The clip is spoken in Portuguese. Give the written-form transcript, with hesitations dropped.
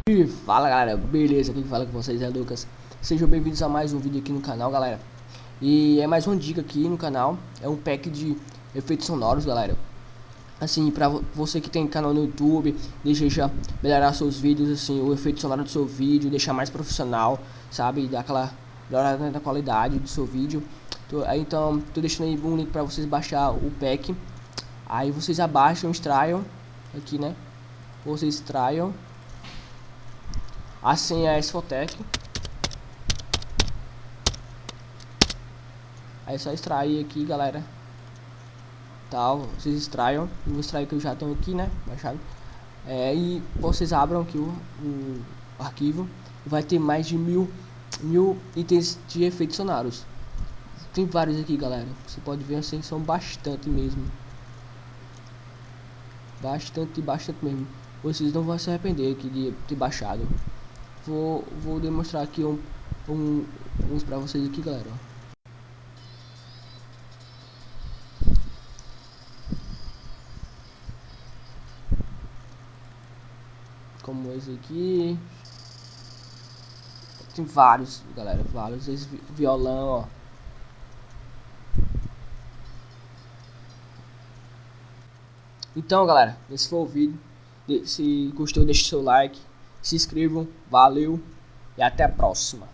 E fala galera, beleza? Quem fala com vocês é Lucas. Sejam bem-vindos a mais um vídeo aqui no canal, galera. E é mais uma dica aqui no canal. É um pack de efeitos sonoros, galera. Assim, pra você que tem canal no YouTube, deixa melhorar seus vídeos, assim, o efeito sonoro do seu vídeo, deixar mais profissional, sabe? Dar aquela melhorada na qualidade do seu vídeo. Então, tô deixando aí um link pra vocês baixar o pack. Aí vocês abaixam, extraiam aqui, né? Vocês extraiam. Assim é a Esfotec. Aí é só extrair aqui, galera. Tal, vocês extraiam. Eu vou extrair que eu já tenho aqui, né? Baixado. E vocês abram aqui o arquivo. Vai ter mais de mil itens de efeitos sonoros. Tem vários aqui, galera. Você pode ver assim, são bastante mesmo. Bastante mesmo. Vocês não vão se arrepender aqui de ter baixado. Vou demonstrar aqui uns pra vocês aqui, galera. Como esse aqui. Tem vários, galera, vários. Esse violão, ó. Então, galera, esse foi o vídeo. Se gostou, deixe seu like, se inscrevam, valeu e até a próxima.